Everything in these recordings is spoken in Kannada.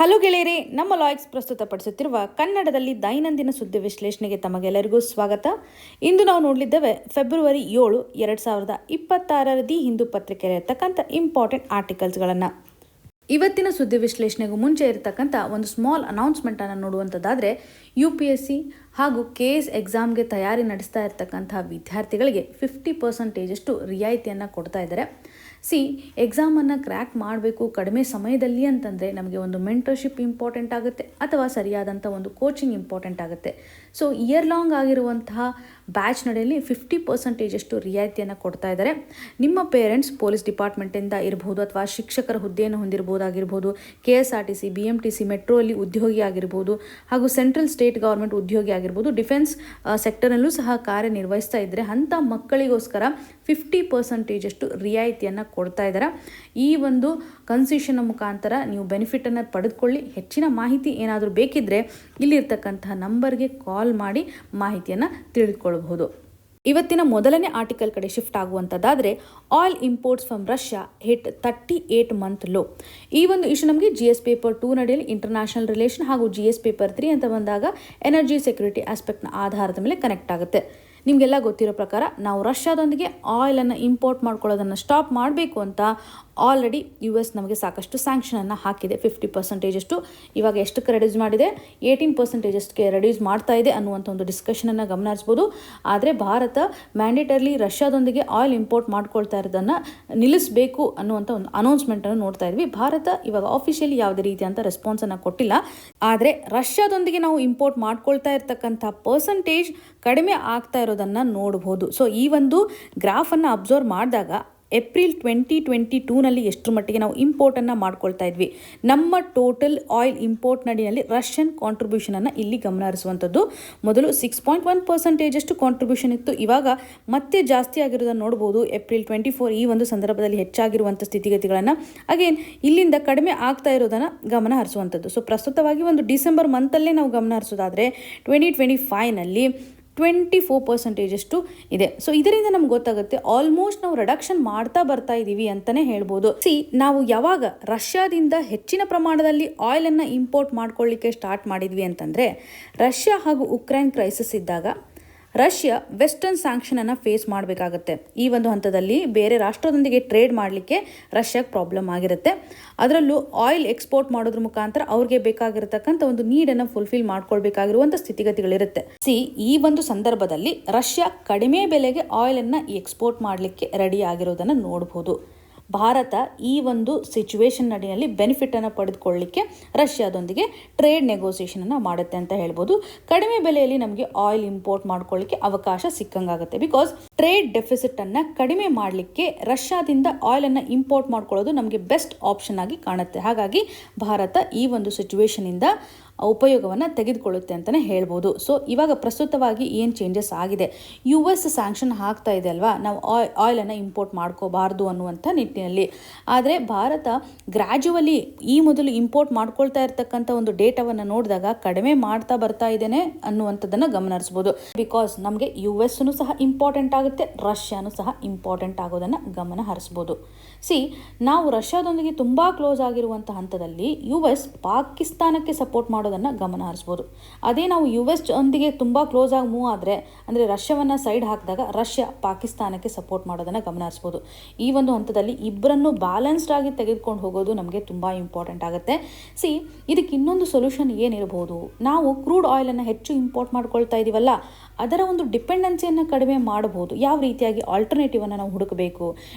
ಹಲೋ ಗೆಳೆಯರೇ, ನಮ್ಮ ಲಾಯಕ್ಸ್ ಪ್ರಸ್ತುತಪಡಿಸುತ್ತಿರುವ ಕನ್ನಡದಲ್ಲಿ ದೈನಂದಿನ ಸುದ್ದಿ ವಿಶ್ಲೇಷಣೆಗೆ ತಮಗೆಲ್ಲರಿಗೂ ಸ್ವಾಗತ. ಇಂದು ನಾವು ನೋಡಲಿದ್ದೇವೆ ಫೆಬ್ರವರಿ 7, 2026 ದಿ ಹಿಂದೂ ಪತ್ರಿಕೆಯಲ್ಲಿರ್ತಕ್ಕಂಥ ಇಂಪಾರ್ಟೆಂಟ್ ಆರ್ಟಿಕಲ್ಸ್ಗಳನ್ನು. ಇವತ್ತಿನ ಸುದ್ದಿ ವಿಶ್ಲೇಷಣೆಗೂ ಮುಂಚೆ ಇರತಕ್ಕಂಥ ಒಂದು ಸ್ಮಾಲ್ ಅನೌನ್ಸ್ಮೆಂಟನ್ನು ನೋಡುವಂಥದ್ದಾದರೆ, UPSC ಹಾಗೂ KS ಎಕ್ಸಾಮ್ಗೆ ತಯಾರಿ ನಡೆಸ್ತಾ ಇರತಕ್ಕಂಥ ವಿದ್ಯಾರ್ಥಿಗಳಿಗೆ 50% ರಿಯಾಯಿತಿಯನ್ನು ಕೊಡ್ತಾ ಇದ್ದಾರೆ. ಎಕ್ಸಾಮನ್ನು ಕ್ರ್ಯಾಕ್ ಮಾಡಬೇಕು ಕಡಿಮೆ ಸಮಯದಲ್ಲಿ ಅಂತಂದರೆ ನಮಗೆ ಒಂದು ಮೆಂಟರ್ಶಿಪ್ ಇಂಪಾರ್ಟೆಂಟ್ ಆಗುತ್ತೆ, ಅಥವಾ ಸರಿಯಾದಂಥ ಒಂದು ಕೋಚಿಂಗ್ ಇಂಪಾರ್ಟೆಂಟ್ ಆಗುತ್ತೆ. ಇಯರ್ ಲಾಂಗ್ ಆಗಿರುವಂತಹ ಬ್ಯಾಚ್ ನಡೆಯಲ್ಲಿ 50% ರಿಯಾಯಿತಿಯನ್ನು ಕೊಡ್ತಾ ಇದ್ದಾರೆ. ನಿಮ್ಮ ಪೇರೆಂಟ್ಸ್ ಪೊಲೀಸ್ ಡಿಪಾರ್ಟ್ಮೆಂಟಿಂದ ಇರಬಹುದು, ಅಥವಾ ಶಿಕ್ಷಕರ ಹುದ್ದೆಯನ್ನು ಹೊಂದಿರಬಹುದಾಗಿರ್ಬೋದು, KSRTC, BMTC, ಮೆಟ್ರೋಲ್ಲಿ ಉದ್ಯೋಗಿ ಆಗಿರ್ಬೋದು, ಹಾಗೂ ಸೆಂಟ್ರಲ್ ಸ್ಟೇಟ್ ಗೌರ್ಮೆಂಟ್ ಉದ್ಯೋಗಿ ಆಗಿರ್ಬೋದು, ಡಿಫೆನ್ಸ್ ಸೆಕ್ಟರ್ನಲ್ಲೂ ಸಹ ಕಾರ್ಯನಿರ್ವಹಿಸ್ತಾ ಇದ್ದರೆ ಅಂಥ ಮಕ್ಕಳಿಗೋಸ್ಕರ 50% ರಿಯಾಯಿತಿಯನ್ನು ಕೊಡ್ತಾ ಇದ್ದಾರೆ. ಈ ಒಂದು ಕನ್ಸೆಷನ್ನ ಮುಖಾಂತರ ನೀವು ಬೆನಿಫಿಟನ್ನು ಪಡೆದುಕೊಳ್ಳಿ. ಹೆಚ್ಚಿನ ಮಾಹಿತಿ ಏನಾದರೂ ಬೇಕಿದ್ದರೆ ಇಲ್ಲಿರ್ತಕ್ಕಂತಹ ನಂಬರ್ಗೆ ಕಾಲ್ ಮಾಡಿ ಮಾಹಿತಿಯನ್ನು ತಿಳಿದುಕೊಳ್ಳಬಹುದು. ಇವತ್ತಿನ ಮೊದಲನೇ ಆರ್ಟಿಕಲ್ ಕಡೆ ಶಿಫ್ಟ್ ಆಗುವಂಥದ್ದಾದರೆ, oil imports from Russia hit 38 month low. ಈ ಒಂದು ಇಶ್ಯೂ ನಮಗೆ GS ಪೇಪರ್ 2 ನಡೆಯಲ್ಲಿ ಇಂಟರ್ನ್ಯಾಷನಲ್ ರಿಲೇಷನ್ ಹಾಗೂ GS ಪೇಪರ್ 3 ಅಂತ ಬಂದಾಗ ಎನರ್ಜಿ ಸೆಕ್ಯೂರಿಟಿ ಆಸ್ಪೆಕ್ಟ್ನ ಆಧಾರದ ಮೇಲೆ ಕನೆಕ್ಟ್ ಆಗುತ್ತೆ. ನಿಮಗೆಲ್ಲ ಗೊತ್ತಿರೋ ಪ್ರಕಾರ ನಾವು ರಷ್ಯಾದೊಂದಿಗೆ ಆಯಿಲನ್ನು ಇಂಪೋರ್ಟ್ ಮಾಡ್ಕೊಳ್ಳೋದನ್ನು ಸ್ಟಾಪ್ ಮಾಡಬೇಕು ಅಂತ ಆಲ್ರೆಡಿ US ನಮಗೆ ಸಾಕಷ್ಟು ಸ್ಯಾಂಕ್ಷನನ್ನು ಹಾಕಿದೆ. 50% ಇವಾಗ ಎಷ್ಟಕ್ಕೆ ರೆಡ್ಯೂಸ್ ಮಾಡಿದೆ, 18% ರೆಡ್ಯೂಸ್ ಮಾಡ್ತಾ ಇದೆ ಅನ್ನುವಂಥ ಒಂದು ಡಿಸ್ಕಷನನ್ನು ಗಮನಿಸ್ಬೋದು. ಆದರೆ ಭಾರತ ಮ್ಯಾಂಡೇಟರ್ಲಿ ರಷ್ಯಾದೊಂದಿಗೆ ಆಯಿಲ್ ಇಂಪೋರ್ಟ್ ಮಾಡ್ಕೊಳ್ತಾ ಇರೋದನ್ನು ನಿಲ್ಲಿಸಬೇಕು ಅನ್ನುವಂಥ ಒಂದು ಅನೌನ್ಸ್ಮೆಂಟನ್ನು ನೋಡ್ತಾ ಇದ್ವಿ. ಭಾರತ ಇವಾಗ ಆಫಿಷಿಯಲಿ ಯಾವುದೇ ರೀತಿಯಂಥ ರೆಸ್ಪಾನ್ಸನ್ನು ಕೊಟ್ಟಿಲ್ಲ. ಆದರೆ ರಷ್ಯಾದೊಂದಿಗೆ ನಾವು ಇಂಪೋರ್ಟ್ ಮಾಡ್ಕೊಳ್ತಾ ಇರ್ತಕ್ಕಂಥ ಪರ್ಸೆಂಟೇಜ್ ಕಡಿಮೆ ಆಗ್ತಾ ಇರೋದನ್ನು ನೋಡ್ಬೋದು. ಈ ಒಂದು ಗ್ರಾಫನ್ನು ಅಬ್ಸರ್ವ್ ಮಾಡಿದಾಗ ಏಪ್ರಿಲ್ 2022ನಲ್ಲಿ ಎಷ್ಟರ ಮಟ್ಟಿಗೆ ನಾವು ಇಂಪೋರ್ಟನ್ನು ಮಾಡ್ಕೊಳ್ತಾ ಇದ್ವಿ, ನಮ್ಮ ಟೋಟಲ್ ಆಯಿಲ್ ಇಂಪೋರ್ಟ್ ನಡಿನಲ್ಲಿ ರಷ್ಯನ್ ಕಾಂಟ್ರಿಬ್ಯೂಷನನ್ನು ಇಲ್ಲಿ ಗಮನ ಹರಿಸುವಂಥದ್ದು. ಮೊದಲು 6.1% ಕಾಂಟ್ರಿಬ್ಯೂಷನ್ ಇತ್ತು, ಇವಾಗ ಮತ್ತೆ ಜಾಸ್ತಿ ಆಗಿರೋದನ್ನು ನೋಡ್ಬೋದು. ಏಪ್ರಿಲ್ 24 ಈ ಒಂದು ಸಂದರ್ಭದಲ್ಲಿ ಹೆಚ್ಚಾಗಿರುವಂಥ ಸ್ಥಿತಿಗತಿಗಳನ್ನು ಅಗೇನ್ ಇಲ್ಲಿಂದ ಕಡಿಮೆ ಆಗ್ತಾ ಇರೋದನ್ನು ಗಮನ ಹರಿಸುವಂಥದ್ದು. ಪ್ರಸ್ತುತವಾಗಿ ಒಂದು ಡಿಸೆಂಬರ್ ಮಂತಲ್ಲೇ ನಾವು ಗಮನ ಹರಿಸೋದಾದರೆ 2025ನಲ್ಲಿ 24% ಇದೆ. ಇದರಿಂದ ನಮ್ಗೆ ಗೊತ್ತಾಗುತ್ತೆ ಆಲ್ಮೋಸ್ಟ್ ನಾವು ರಿಡಕ್ಷನ್ ಮಾಡ್ತಾ ಬರ್ತಾ ಇದ್ದೀವಿ ಅಂತಲೇ ಹೇಳ್ಬೋದು. ನಾವು ಯಾವಾಗ ರಷ್ಯಾದಿಂದ ಹೆಚ್ಚಿನ ಪ್ರಮಾಣದಲ್ಲಿ ಆಯಿಲನ್ನು ಇಂಪೋರ್ಟ್ ಮಾಡ್ಕೊಳ್ಳಿಕ್ಕೆ ಸ್ಟಾರ್ಟ್ ಮಾಡಿದ್ವಿ ಅಂತಂದರೆ, ರಷ್ಯಾ ಹಾಗೂ ಉಕ್ರೇನ್ ಕ್ರೈಸಿಸ್ ಇದ್ದಾಗ ರಷ್ಯಾ ವೆಸ್ಟರ್ನ್ ಸ್ಯಾಂಕ್ಷನನ್ನು ಫೇಸ್ ಮಾಡಬೇಕಾಗತ್ತೆ. ಈ ಒಂದು ಹಂತದಲ್ಲಿ ಬೇರೆ ರಾಷ್ಟ್ರದೊಂದಿಗೆ ಟ್ರೇಡ್ ಮಾಡಲಿಕ್ಕೆ ರಷ್ಯಾಗೆ ಪ್ರಾಬ್ಲಮ್ ಆಗಿರುತ್ತೆ. ಅದರಲ್ಲೂ ಆಯಿಲ್ ಎಕ್ಸ್ಪೋರ್ಟ್ ಮಾಡೋದ್ರ ಮುಖಾಂತರ ಅವ್ರಿಗೆ ಬೇಕಾಗಿರತಕ್ಕಂಥ ಒಂದು ನೀಡನ್ನು ಫುಲ್ಫಿಲ್ ಮಾಡ್ಕೊಳ್ಬೇಕಾಗಿರುವಂಥ ಸ್ಥಿತಿಗತಿಗಳಿರುತ್ತೆ. ಈ ಒಂದು ಸಂದರ್ಭದಲ್ಲಿ ರಷ್ಯಾ ಕಡಿಮೆ ಬೆಲೆಗೆ ಆಯಿಲನ್ನು ಎಕ್ಸ್ಪೋರ್ಟ್ ಮಾಡಲಿಕ್ಕೆ ರೆಡಿ ಆಗಿರೋದನ್ನು ನೋಡ್ಬೋದು. ಭಾರತ ಈ ಒಂದು ಸಿಚುವೇಶನ್ ನಡಿನಲ್ಲಿ ಬೆನಿಫಿಟನ್ನು ಪಡೆದುಕೊಳ್ಳಲಿಕ್ಕೆ ರಷ್ಯಾದೊಂದಿಗೆ ಟ್ರೇಡ್ ನೆಗೋಸಿಯೇಷನನ್ನು ಮಾಡುತ್ತೆ ಅಂತ ಹೇಳ್ಬೋದು. ಕಡಿಮೆ ಬೆಲೆಯಲ್ಲಿ ನಮಗೆ ಆಯಿಲ್ ಇಂಪೋರ್ಟ್ ಮಾಡ್ಕೊಳ್ಳಿಕ್ಕೆ ಅವಕಾಶ ಸಿಕ್ಕಂಗಾಗುತ್ತೆ. ಬಿಕಾಸ್ ಟ್ರೇಡ್ ಡೆಫಿಸಿಟನ್ನು ಕಡಿಮೆ ಮಾಡಲಿಕ್ಕೆ ರಷ್ಯಾದಿಂದ ಆಯಿಲನ್ನು ಇಂಪೋರ್ಟ್ ಮಾಡ್ಕೊಳ್ಳೋದು ನಮಗೆ ಬೆಸ್ಟ್ ಆಪ್ಷನ್ ಆಗಿ ಕಾಣುತ್ತೆ. ಹಾಗಾಗಿ ಭಾರತ ಈ ಒಂದು ಸಿಚುವೇಶನಿಂದ ಉಪಯೋಗವನ್ನು ತೆಗೆದುಕೊಳ್ಳುತ್ತೆ ಅಂತಲೇ ಹೇಳ್ಬೋದು. ಇವಾಗ ಪ್ರಸ್ತುತವಾಗಿ ಏನು ಚೇಂಜಸ್ ಆಗಿದೆ, US ಸ್ಯಾಂಕ್ಷನ್ ಹಾಕ್ತಾ ಇದೆ ಅಲ್ವಾ, ನಾವು ಆಯಿಲನ್ನು ಇಂಪೋರ್ಟ್ ಮಾಡ್ಕೋಬಾರ್ದು ಅನ್ನುವಂಥ ನಿಟ್ಟಿನಲ್ಲಿ. ಆದರೆ ಭಾರತ ಗ್ರ್ಯಾಜುವಲಿ ಈ ಮೊದಲು ಇಂಪೋರ್ಟ್ ಮಾಡ್ಕೊಳ್ತಾ ಇರ್ತಕ್ಕಂಥ ಒಂದು ಡೇಟಾವನ್ನು ನೋಡಿದಾಗ ಕಡಿಮೆ ಮಾಡ್ತಾ ಬರ್ತಾ ಇದ್ದೇನೆ ಅನ್ನುವಂಥದ್ದನ್ನು ಗಮನಿಸ್ಬೋದು. ಬಿಕಾಸ್ ನಮಗೆ USನೂ ಸಹ ಇಂಪಾರ್ಟೆಂಟ್ ಆಗುತ್ತೆ, ರಷ್ಯಾನೂ ಸಹ ಇಂಪಾರ್ಟೆಂಟ್ ಆಗೋದನ್ನು ಗಮನ ಹರಿಸ್ಬೋದು. ನಾವು ರಷ್ಯಾದೊಂದಿಗೆ ತುಂಬ ಕ್ಲೋಸ್ ಆಗಿರುವಂಥ ಹಂತದಲ್ಲಿ US ಪಾಕಿಸ್ತಾನಕ್ಕೆ ಸಪೋರ್ಟ್ ಮಾಡೋದನ್ನು ಗಮನ ಹರಿಸ್ಬೋದು. ಅದೇ ನಾವು US ಒಂದಿಗೆ ತುಂಬ ಕ್ಲೋಸ್ ಆಗಿ ಮೂವ್ ಆದರೆ, ಅಂದರೆ ರಷ್ಯಾವನ್ನು ಸೈಡ್ ಹಾಕಿದಾಗ ರಷ್ಯಾ ಪಾಕಿಸ್ತಾನಕ್ಕೆ ಸಪೋರ್ಟ್ ಮಾಡೋದನ್ನು ಗಮನ ಹರಿಸ್ಬೋದು. ಈ ಒಂದು ಹಂತದಲ್ಲಿ ಇಬ್ಬರನ್ನು ಬ್ಯಾಲೆನ್ಸ್ಡ್ ಆಗಿ ತೆಗೆದುಕೊಂಡು ಹೋಗೋದು ನಮಗೆ ತುಂಬ ಇಂಪಾರ್ಟೆಂಟ್ ಆಗುತ್ತೆ. ಇದಕ್ಕೆ ಇನ್ನೊಂದು ಸೊಲ್ಯೂಷನ್ ಏನಿರಬಹುದು, ನಾವು ಕ್ರೂಡ್ ಆಯಿಲನ್ನು ಹೆಚ್ಚು ಇಂಪೋರ್ಟ್ ಮಾಡ್ಕೊಳ್ತಾ ಇದ್ದೀವಲ್ಲ, ಅದರ ಒಂದು ಡಿಪೆಂಡೆನ್ಸಿಯನ್ನು ಕಡಿಮೆ ಮಾಡಬಹುದು. ಯಾವ ರೀತಿಯಾಗಿ ಆಲ್ಟರ್ನೇಟಿವನ್ನು ನಾವು ಹುಡುಕಬೇಕು,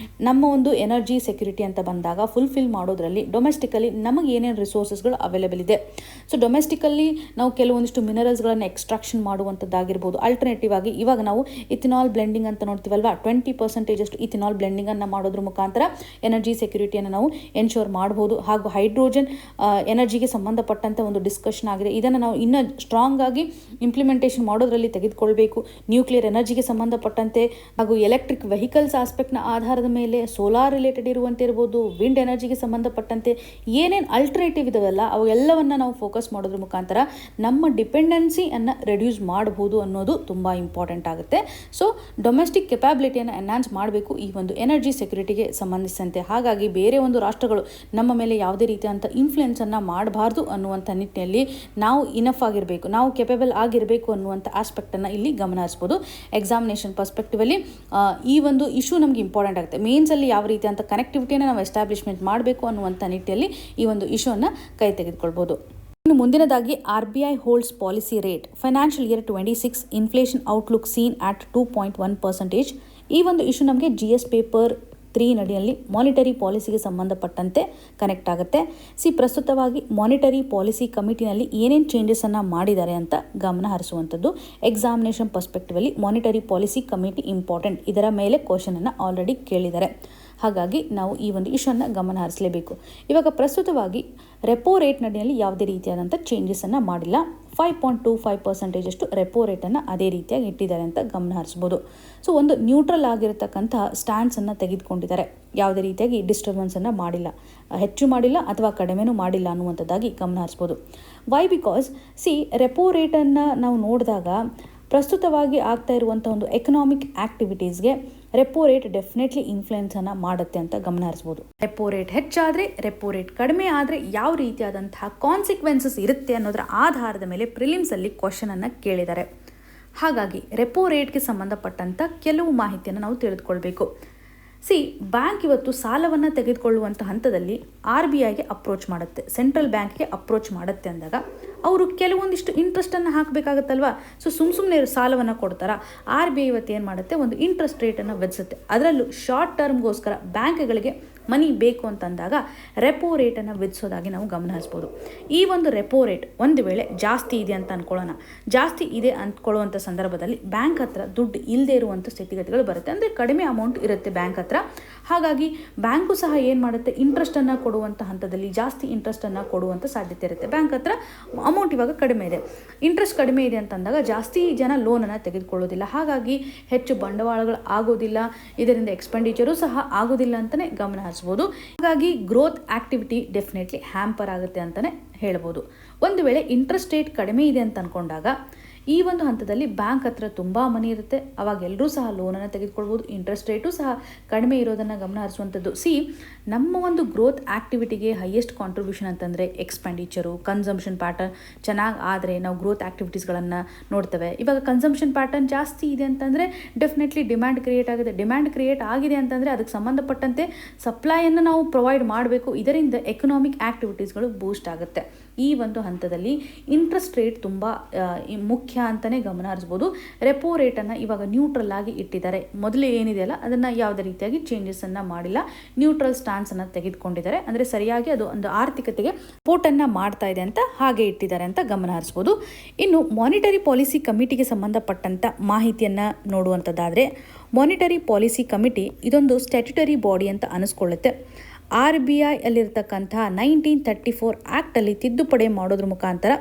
ನಮ್ಮ ಒಂದು ಎನರ್ಜಿ ಸೆಕ್ಯೂರಿಟಿ ಅಂತ ಬಂದಾಗ ಫುಲ್ಫಿಲ್ ಮಾಡೋದ್ರಲ್ಲಿ ಡೊಮೆಸ್ಟಿಕಲಿ ನಮಗೆ ಏನೇನು ರಿಸೋರ್ಸಸ್ಗಳು ಅವೈಲೇಬಲ್ ಇದೆ. ಡೊಮೆಸ್ಟಿಕಲ್ಲಿ ನಾವು ಕೆಲವೊಂದಿಷ್ಟು ಮಿನರಲ್ಸ್ಗಳನ್ನು ಎಕ್ಸ್ಟ್ರಾಕ್ಷನ್ ಮಾಡುವಂಥದ್ದಾಗಿರ್ಬೋದು. ಆಲ್ಟರ್ನೇಟಿವ್ ಆಗಿ ಇವಾಗ ನಾವು ಇಥಿನಾಲ್ ಬ್ಲೆಂಡಿಂಗ್ ಅಂತ ನೋಡ್ತೀವಲ್ವಾ, 20% ಇಥಿನಾಲ್ ಬ್ಲೆಂಡಿಂಗನ್ನು ಮಾಡೋದ್ರ ಮುಖಾಂತರ ಎನರ್ಜಿ ಸೆಕ್ಯೂರಿಟಿಯನ್ನು ನಾವು ಎನ್ಶೋರ್ ಮಾಡಬಹುದು. ಹಾಗೂ ಹೈಡ್ರೋಜನ್ ಎನರ್ಜಿಗೆ ಸಂಬಂಧಪಟ್ಟಂಥ ಒಂದು ಡಿಸ್ಕಷನ್ ಆಗಿದೆ. ಇದನ್ನು ನಾವು ಇನ್ನೂ ಸ್ಟ್ರಾಂಗ್ ಆಗಿ ಇಂಪ್ಲಿಮೆಂಟೇಷನ್ ಮಾಡೋದ್ರಲ್ಲಿ ತೆಗೆದುಕೊಳ್ಳ ತೆಗೆದುಕೊಳ್ಬೇಕು. ನ್ಯೂಕ್ಲಿಯರ್ ಎನರ್ಜಿಗೆ ಸಂಬಂಧಪಟ್ಟಂತೆ ಹಾಗೂ ಎಲೆಕ್ಟ್ರಿಕ್ ವೆಹಿಕಲ್ಸ್ ಆಸ್ಪೆಕ್ಟ್ನ ಆಧಾರದ ಮೇಲೆ ಸೋಲಾರ್ ರಿಲೇಟೆಡ್ ಇರುವಂತೆ ಇರ್ಬೋದು, ವಿಂಡ್ ಎನರ್ಜಿಗೆ ಸಂಬಂಧಪಟ್ಟಂತೆ ಏನೇನು ಅಲ್ಟರ್ನೇಟಿವ್ ಇದಾವಲ್ಲ ಅವು ಎಲ್ಲವನ್ನು ನಾವು ಫೋಕಸ್ ಮಾಡೋದ್ರ ಮುಖಾಂತರ ನಮ್ಮ ಡಿಪೆಂಡೆನ್ಸಿಯನ್ನು ರೆಡ್ಯೂಸ್ ಮಾಡಬಹುದು ಅನ್ನೋದು ತುಂಬ ಇಂಪಾರ್ಟೆಂಟ್ ಆಗುತ್ತೆ. ಸೊ ಡೊಮೆಸ್ಟಿಕ್ ಕೆಪಾಬಿಲಿಟಿಯನ್ನು ಎನ್ಹಾನ್ಸ್ ಮಾಡಬೇಕು ಈ ಒಂದು ಎನರ್ಜಿ ಸೆಕ್ಯೂರಿಟಿಗೆ ಸಂಬಂಧಿಸಿದಂತೆ. ಹಾಗಾಗಿ ಬೇರೆ ಒಂದು ರಾಷ್ಟ್ರಗಳು ನಮ್ಮ ಮೇಲೆ ಯಾವುದೇ ರೀತಿಯಾದಂಥ ಇನ್ಫ್ಲುಯೆನ್ಸನ್ನು ಮಾಡಬಾರ್ದು ಅನ್ನುವಂಥ ನಿಟ್ಟಿನಲ್ಲಿ ನಾವು ಇನಫ್ ಆಗಿರಬೇಕು, ನಾವು ಕೆಪೇಬಲ್ ಆಗಿರಬೇಕು ಅನ್ನುವಂಥ ಆಸ್ಪೆಕ್ಟನ್ನು ಇಲ್ಲಿ ಗಮನ ಹರಿಸ್ಬೋದು. ಎಕ್ಸಾಮಿನೇಷನ್ ಪರ್ಸ್ಪೆಕ್ಟಿವಲ್ಲಿ ಈ ಒಂದು ಇಶ್ಯೂ ನಮಗೆ ಇಂಪಾರ್ಟೆಂಟ್ ಆಗುತ್ತೆ. ಮೇನ್ಸಲ್ಲಿ ಯಾವ ರೀತಿಯಾದಂಥ ಕನೆಕ್ಟಿವಿಟಿಯನ್ನು ನಾವು ಎಸ್ಟಾಬ್ಲಿಷ್ಮೆಂಟ್ ಮಾಡಬೇಕು ಅನ್ನುವಂಥ ನಿಟ್ಟಿನಲ್ಲಿ ಈ ಒಂದು ಇಶ್ಯೂವನ್ನು ಕೈ ತೆಗೆದುಕೊಳ್ಬೋದು. ಇನ್ನು ಮುಂದಿನದಾಗಿ RBI holds policy rate financial year 26 inflation outlook seen at 2.1%. ಈ ಒಂದು ಇಶ್ಯೂ ನಮಗೆ GS ಪೇಪರ್ 3 ನಡಿಯಲ್ಲಿ ಮಾನಿಟರಿ ಪಾಲಿಸಿಗೆ ಸಂಬಂಧಪಟ್ಟಂತೆ ಕನೆಕ್ಟ್ ಆಗುತ್ತೆ. ಪ್ರಸ್ತುತವಾಗಿ ಮಾನಿಟರಿ ಪಾಲಿಸಿ ಕಮಿಟಿನಲ್ಲಿ ಏನೇನು ಚೇಂಜಸನ್ನು ಮಾಡಿದ್ದಾರೆ ಅಂತ ಗಮನ ಹರಿಸುವಂಥದ್ದು. ಎಕ್ಸಾಮಿನೇಷನ್ ಪರ್ಸ್ಪೆಕ್ಟಿವಲ್ಲಿ ಮಾನಿಟರಿ ಪಾಲಿಸಿ ಕಮಿಟಿ ಇಂಪಾರ್ಟೆಂಟ್, ಇದರ ಮೇಲೆ ಕ್ವಶನನ್ನು ಆಲ್ರೆಡಿ ಕೇಳಿದ್ದಾರೆ. ಹಾಗಾಗಿ ನಾವು ಈ ಒಂದು ಇಶ್ಯೂನ ಗಮನ ಹರಿಸಲೇಬೇಕು. ಇವಾಗ ಪ್ರಸ್ತುತವಾಗಿ ರೆಪೋ ರೇಟ್ ನಡಿಯಲ್ಲಿ ಯಾವುದೇ ರೀತಿಯಾದಂಥ ಚೇಂಜಸನ್ನು ಮಾಡಿಲ್ಲ. 5.25% ಅಷ್ಟು ರೆಪೋ ರೇಟನ್ನು ಅದೇ ರೀತಿಯಾಗಿ ಇಟ್ಟಿದ್ದಾರೆ ಅಂತ ಗಮನ ಹರಿಸ್ಬೋದು. ಸೊ ಒಂದು ನ್ಯೂಟ್ರಲ್ ಆಗಿರತಕ್ಕಂತಹ ಸ್ಟ್ಯಾಂಡ್ಸನ್ನು ತೆಗೆದುಕೊಂಡಿದ್ದಾರೆ, ಯಾವುದೇ ರೀತಿಯಾಗಿ ಡಿಸ್ಟರ್ಬೆನ್ಸನ್ನು ಮಾಡಿಲ್ಲ, ಹೆಚ್ಚು ಮಾಡಿಲ್ಲ ಅಥವಾ ಕಡಿಮೆನೂ ಮಾಡಿಲ್ಲ ಅನ್ನುವಂಥದ್ದಾಗಿ ಗಮನ ಹರಿಸ್ಬೋದು. ವೈ ಬಿಕಾಸ್ ರೆಪೋ ರೇಟನ್ನು ನಾವು ನೋಡಿದಾಗ ಪ್ರಸ್ತುತವಾಗಿ ಆಗ್ತಾ ಇರುವಂಥ ಒಂದು ಎಕನಾಮಿಕ್ ಆಕ್ಟಿವಿಟೀಸ್ಗೆ ರೆಪೋ ರೇಟ್ ಡೆಫಿನೆಟ್ಲಿ ಇನ್ಫ್ಲುಯೆನ್ಸನ್ನು ಮಾಡುತ್ತೆ ಅಂತ ಗಮನ ಹರಿಸ್ಬೋದು. ರೆಪೋ ರೇಟ್ ಹೆಚ್ಚಾದರೆ, ರೆಪೋ ರೇಟ್ ಕಡಿಮೆ ಆದರೆ ಯಾವ ರೀತಿಯಾದಂತಹ ಕಾನ್ಸಿಕ್ವೆನ್ಸಸ್ ಇರುತ್ತೆ ಅನ್ನೋದರ ಆಧಾರದ ಮೇಲೆ ಪ್ರಿಲಿಮ್ಸಲ್ಲಿ ಕ್ವಶನನ್ನು ಕೇಳಿದ್ದಾರೆ. ಹಾಗಾಗಿ ರೆಪೋ ರೇಟ್ಗೆ ಸಂಬಂಧಪಟ್ಟಂಥ ಕೆಲವು ಮಾಹಿತಿಯನ್ನು ನಾವು ತಿಳಿದುಕೊಳ್ಬೇಕು. ಬ್ಯಾಂಕ್ ಇವತ್ತು ಸಾಲವನ್ನು ತೆಗೆದುಕೊಳ್ಳುವಂಥ ಹಂತದಲ್ಲಿ RBIಗೆ ಅಪ್ರೋಚ್ ಮಾಡುತ್ತೆ, ಸೆಂಟ್ರಲ್ ಬ್ಯಾಂಕ್ಗೆ ಅಪ್ರೋಚ್ ಮಾಡುತ್ತೆ ಅಂದಾಗ ಅವರು ಕೆಲವೊಂದಿಷ್ಟು ಇಂಟ್ರೆಸ್ಟನ್ನು ಹಾಕಬೇಕಾಗತ್ತಲ್ವ. ಸುಮ್ಮನೆ ಸಾಲವನ್ನು ಕೊಡ್ತಾರಾ? RBI ಇವತ್ತು ಏನು ಮಾಡುತ್ತೆ, ಒಂದು ಇಂಟ್ರೆಸ್ಟ್ ರೇಟನ್ನು ವಿಧಿಸುತ್ತೆ. ಅದರಲ್ಲೂ ಶಾರ್ಟ್ ಟರ್ಮ್ಗೋಸ್ಕರ ಬ್ಯಾಂಕ್ಗಳಿಗೆ ಮನಿ ಬೇಕು ಅಂತಂದಾಗ ರೆಪೋ ರೇಟನ್ನು ವಿಧಿಸೋದಾಗಿ ನಾವು ಗಮನ ಹರಿಸ್ಬೋದು. ಈ ಒಂದು ರೆಪೋ ರೇಟ್ ಒಂದು ವೇಳೆ ಜಾಸ್ತಿ ಇದೆ ಅಂತ ಅಂದ್ಕೊಳ್ಳೋಣ, ಜಾಸ್ತಿ ಇದೆ ಅಂದ್ಕೊಳ್ಳುವಂಥ ಸಂದರ್ಭದಲ್ಲಿ ಬ್ಯಾಂಕ್ ಹತ್ರ ದುಡ್ಡು ಇಲ್ಲದೆ ಇರುವಂಥ ಸ್ಥಿತಿಗತಿಗಳು ಬರುತ್ತೆ, ಅಂದರೆ ಕಡಿಮೆ ಅಮೌಂಟ್ ಇರುತ್ತೆ ಬ್ಯಾಂಕ್ ಹತ್ರ. ಹಾಗಾಗಿ ಬ್ಯಾಂಕು ಸಹ ಏನು ಮಾಡುತ್ತೆ, ಇಂಟ್ರೆಸ್ಟನ್ನು ಕೊಡುವಂಥ ಹಂತದಲ್ಲಿ ಜಾಸ್ತಿ ಇಂಟ್ರೆಸ್ಟನ್ನು ಕೊಡುವಂಥ ಸಾಧ್ಯತೆ ಇರುತ್ತೆ. ಬ್ಯಾಂಕ್ ಹತ್ರ ಅಮೌಂಟ್ ಇವಾಗ ಕಡಿಮೆ ಇದೆ, ಇಂಟ್ರೆಸ್ಟ್ ಕಡಿಮೆ ಇದೆ ಅಂತಂದಾಗ ಜಾಸ್ತಿ ಜನ ಲೋನನ್ನು ತೆಗೆದುಕೊಳ್ಳೋದಿಲ್ಲ, ಹಾಗಾಗಿ ಹೆಚ್ಚು ಬಂಡವಾಳಗಳು ಆಗೋದಿಲ್ಲ, ಇದರಿಂದ ಎಕ್ಸ್ಪೆಂಡಿಚರು ಸಹ ಆಗೋದಿಲ್ಲ ಅಂತಲೇ ಗಮನ ಹರಿಸ್ಬೋದು. ಹಾಗಾಗಿ ಗ್ರೋತ್ ಆಕ್ಟಿವಿಟಿ ಡೆಫಿನೆಟ್ಲಿ ಹ್ಯಾಂಪರ್ ಆಗುತ್ತೆ ಅಂತಲೇ ಹೇಳ್ಬೋದು. ಒಂದು ವೇಳೆ ಇಂಟ್ರೆಸ್ಟ್ ರೇಟ್ ಕಡಿಮೆ ಇದೆ ಅಂತ ಅಂದ್ಕೊಂಡಾಗ ಈ ಒಂದು ಹಂತದಲ್ಲಿ ಬ್ಯಾಂಕ್ ಹತ್ರ ತುಂಬ ಮನಿ ಇರುತ್ತೆ, ಅವಾಗ ಎಲ್ಲರೂ ಸಹ ಲೋನನ್ನು ತೆಗೆದುಕೊಳ್ಬೋದು, ಇಂಟ್ರೆಸ್ಟ್ ರೇಟು ಸಹ ಕಡಿಮೆ ಇರೋದನ್ನು ಗಮನ ಹರಿಸುವಂಥದ್ದು. ನಮ್ಮ ಒಂದು ಗ್ರೋತ್ ಆಕ್ಟಿವಿಟಿಗೆ ಹೈಯೆಸ್ಟ್ ಕಾಂಟ್ರಿಬ್ಯೂಷನ್ ಅಂತಂದರೆ ಎಕ್ಸ್ಪೆಂಡಿಚರು, ಕನ್ಸಂಪ್ಷನ್ ಪ್ಯಾಟರ್ನ್ ಚೆನ್ನಾಗಿ ಆದರೆ ನಾವು ಗ್ರೋತ್ ಆಕ್ಟಿವಿಟೀಸ್ಗಳನ್ನು ನೋಡ್ತೇವೆ. ಇವಾಗ ಕನ್ಸಂಪ್ಷನ್ ಪ್ಯಾಟರ್ನ್ ಜಾಸ್ತಿ ಇದೆ ಅಂತಂದರೆ ಡೆಫಿನೆಟ್ಲಿ ಡಿಮ್ಯಾಂಡ್ ಕ್ರಿಯೇಟ್ ಆಗಿದೆ, ಡಿಮ್ಯಾಂಡ್ ಕ್ರಿಯೇಟ್ ಆಗಿದೆ ಅಂತಂದರೆ ಅದಕ್ಕೆ ಸಂಬಂಧಪಟ್ಟಂತೆ ಸಪ್ಲೈಯನ್ನು ನಾವು ಪ್ರೊವೈಡ್ ಮಾಡಬೇಕು, ಇದರಿಂದ ಎಕನಾಮಿಕ್ ಆಕ್ಟಿವಿಟೀಸ್ಗಳು ಬೂಸ್ಟ್ ಆಗುತ್ತೆ. ಈ ಒಂದು ಹಂತದಲ್ಲಿ ಇಂಟ್ರೆಸ್ಟ್ ರೇಟ್ ತುಂಬ ಮುಖ್ಯ ಅಂತಲೇ ಗಮನ ಹರಿಸ್ಬೋದು. ರೆಪೋ ರೇಟನ್ನು ಇವಾಗ ನ್ಯೂಟ್ರಲ್ ಆಗಿ ಇಟ್ಟಿದ್ದಾರೆ, ಮೊದಲೇ ಏನಿದೆಯಲ್ಲ ಅದನ್ನು ಯಾವುದೇ ರೀತಿಯಾಗಿ ಚೇಂಜಸನ್ನು ಮಾಡಿಲ್ಲ, ನ್ಯೂಟ್ರಲ್ ಸ್ಟಾನ್ಸನ್ನು ತೆಗೆದುಕೊಂಡಿದ್ದಾರೆ, ಅಂದರೆ ಸರಿಯಾಗಿ ಅದು ಒಂದು ಆರ್ಥಿಕತೆಗೆ ಸಪೋರ್ಟನ್ನು ಮಾಡ್ತಾ ಇದೆ ಅಂತ ಹಾಗೆ ಇಟ್ಟಿದ್ದಾರೆ ಅಂತ ಗಮನ ಹರಿಸ್ಬೋದು. ಇನ್ನು ಮಾನಿಟರಿ ಪಾಲಿಸಿ ಕಮಿಟಿಗೆ ಸಂಬಂಧಪಟ್ಟಂಥ ಮಾಹಿತಿಯನ್ನು ನೋಡುವಂಥದ್ದಾದರೆ ಮಾನಿಟರಿ ಪಾಲಿಸಿ ಕಮಿಟಿ ಇದೊಂದು ಸ್ಟ್ಯಾಟ್ಯುಟರಿ ಬಾಡಿ ಅಂತ ಅನಿಸ್ಕೊಳ್ಳುತ್ತೆ. RBI ಅಲ್ಲಿರ್ತಕ್ಕಂಥ 1934 ಆ್ಯಕ್ಟಲ್ಲಿ ತಿದ್ದುಪಡಿ ಮಾಡೋದ್ರ ಮುಖಾಂತರ